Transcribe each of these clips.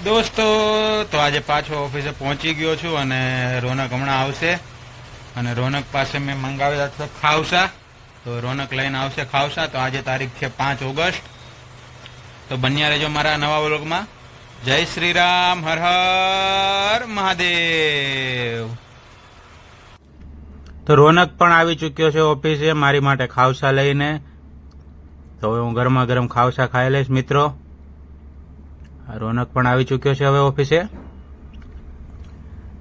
દોસ્તો તો આજે પાછો ઓફિસે પહોંચી ગયો છું અને રોનક હમણાં આવશે અને રોનક પાસે મેં મંગાવેલા છે ખાવસા. તો રોનક લઈને આવશે ખાવસા. તો આજે તારીખ છે 5 ઓગસ્ટ. તો બન્યા રહેજો મારા નવા વ્લોગમાં. જય શ્રી રામ, હર હર મહાદેવ. તો રોનક પણ આવી ચૂક્યો છે ઓફિસે મારી માટે ખાવસા લઈને. તો હવે હું ગરમા ગરમ ખાવસા ખાઈ લઈશ મિત્રો. રોનક પણ આવી ચૂક્યો છે હવે ઓફિસે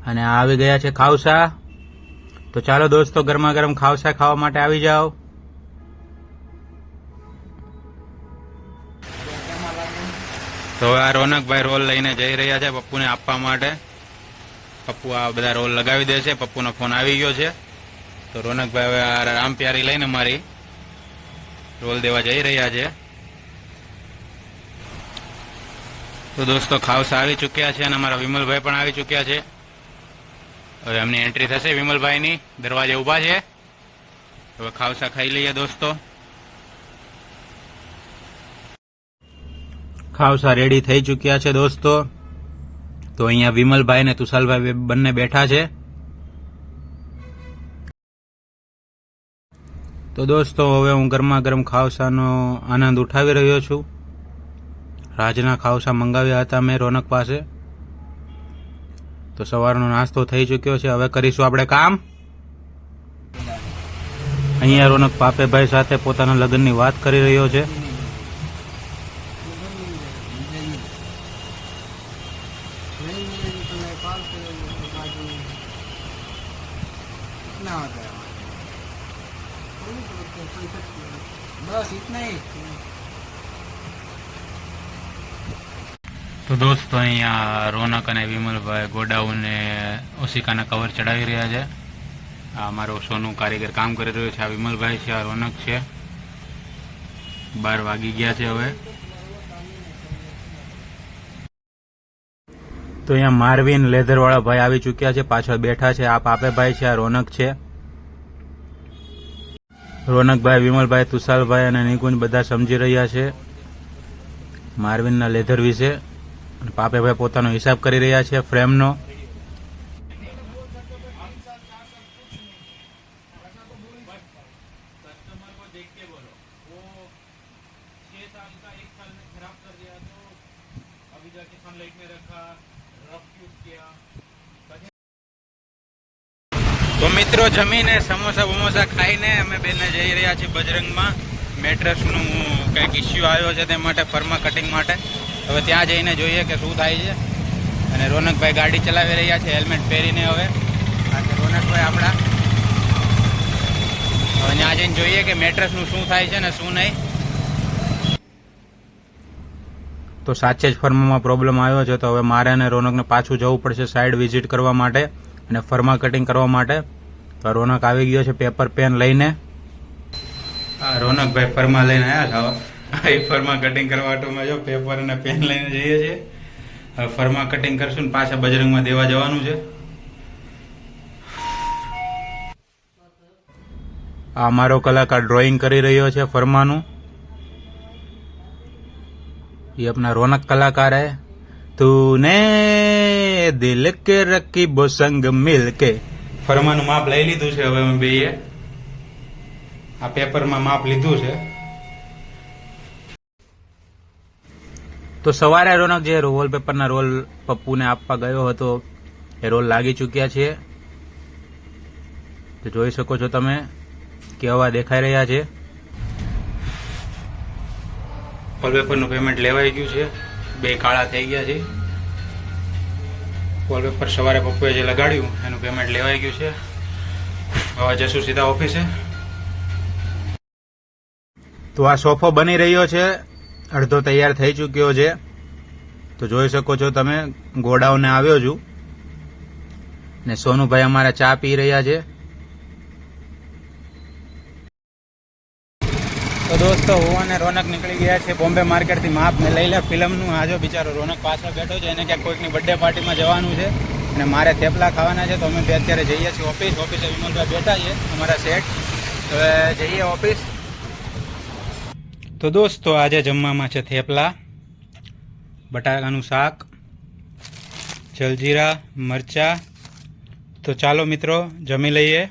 અને આવી ગયા છે ખાવસા. તો ચાલો દોસ્તો ગરમા ગરમ ખાવસા ખાવા માટે આવી જાઓ. તો આ રોનકભાઈ રોલ લઈને જઈ રહ્યા છે પપ્પુને આપવા માટે. પપ્પુ આ બધા રોલ લગાવી દે છે. પપ્પુનો ફોન આવી ગયો છે. તો રોનકભાઈ હવે આ રામ પ્યારી લઈને મારી રોલ દેવા જઈ રહ્યા છે. તો દોસ્તો ખાવસા આવી ચૂક્યા છે અને અમારા વિમલભાઈ પણ આવી ચૂક્યા છે. હવે એમની એન્ટ્રી થશે વિમલભાઈની. દરવાજે ઊભા છે. હવે ખાવસા ખાઈ લઈએ દોસ્તો. ખાવસા રેડી થઈ ચૂક્યા છે દોસ્તો. તો અહીંયા વિમલભાઈ ને તુષાલભાઈ બંને બેઠા છે. તો દોસ્તો હવે હું ગરમા ગરમ ખાવસાનો આનંદ ઉઠાવી રહ્યો છું. રાજના ખાવસા મંગાવ્યા હતા મેં રોનક પાસે. તો સવારનો નાસ્તો થઈ ચૂક્યો છે. હવે કરીશું આપણે કામ. અહીંયા રોનક પાપેભાઈ સાથે પોતાના લગ્નની વાત કરી રહ્યો છે. તો દોસ્તો અહીંયા રોનક અને વિમલભાઈ ગોડાઉને ઓશિકાના કવર ચડાવી રહ્યા છે. આ અમારો સોનું કારીગર કામ કરી રહ્યો છે. આ વિમલભાઈ છે, આ રોનક છે. 12 વાગી ગયા છે હવે. તો અહીંયા માર્વિન લેધરવાળા ભાઈ આવી ચૂક્યા છે. પાછળ બેઠા છે. આ પાપેભાઈ છે, આ રોનક છે. રોનકભાઈ, વિમલભાઈ, તુષાલભાઈ અને નિકુંજ બધા સમજી રહ્યા છે માર્વિનના લેધર વિશે. પાપેભાઈ પોતાનો હિસાબ કરી રહ્યા છે ફ્રેમનો. તો મિત્રો જમીને સમોસા બમોસા ખાઈને અમે બેને જઈ રહ્યા છીએ બજરંગમાં. મેટ્રેસનું કંઈક ઇસ્યુ આવ્યો છે તે માટે ફર્મા કટિંગ માટે. હવે ત્યાં જઈને જોઈએ કે શું થાય છે. અને રોનકભાઈ ગાડી ચલાવી રહ્યા છે હેલ્મેટ પહેરીને. હવે આ છે રોનકભાઈ આપણા. હવે ત્યાં જઈને જોઈએ કે મેટ્રેસનું શું થાય છે ને શું નહીં. તો સાચે જ ફર્મામાં પ્રોબ્લેમ આવ્યો છે. તો હવે મારે અને રોનકને પાછું જવું પડશે સાઈડ વિઝિટ કરવા માટે અને ફર્મા કટિંગ કરવા માટે. તો રોનક આવી ગયો છે પેપર પેન લઈને. હા, રોનકભાઈ ફર્મા લઈને આવ્યા હતા. એ ફર્મા કટિંગ કરવા માટે જો પેપર અને પેન લઈને જઈએ છીએ. હવે ફર્મા કટિંગ કરશું ને પાછા બજરંગમાં દેવા જવાનું છે. આ મારો કલાકાર ડ્રોઈંગ કરી રહ્યો છે ફર્માનું. ये अपना रौनक कलाकार है. तूने दिल के रकीबो संग मिल के. ફરમાનું માપ લઈ લીધું છે. હવે અમે બેએ આ પેપરમાં માપ લીધું છે. તો સવારે રોનક જે વોલપેપરના રોલ પપ્પુને આપવા ગયો હતો એ રોલ લાગી ચૂક્યા છે. તો જોઈ શકો છો તમે કેવા દેખાઈ રહ્યા છે. વોલપેપરનું પેમેન્ટ લેવાઈ ગયું છે. 2 કાળા થઈ ગયા છે. વોલપેપર સવારે પપ્પુએ જે લગાડ્યું એનું પેમેન્ટ લેવાઈ ગયું છે. હવે જશું સીધા ઓફિસે. તો આ સોફો બની રહ્યો છે. અડધો તૈયાર થઈ ચૂક્યો છે. તો જોઈ શકો છો તમે ગોડાઉને આવ્યો છું ને સોનુભાઈ અમારા ચા પી રહ્યા છે. તો દોસ્તો હું અને રોનક નીકળી ગયા છે બોમ્બે માર્કેટથી માપ ને લઈ લે ફિલ્મનું. આ જો બિચારો રોનક પાછળ બેઠો છે. એને ક્યાંક કોઈકની બર્થડે પાર્ટીમાં જવાનું છે અને મારે થેપલા ખાવાના છે. તો અમે બે અત્યારે જઈએ છીએ ઓફિસે વિમલભાઈ બેઠા છે અમારા સેટ. હવે જઈએ ઓફિસ. તો દોસ્તો આજે જમવામાં છે થેપલા, બટાકાનું શાક જલજીરા, મરચાં. તો ચાલો મિત્રો જમી લઈએ.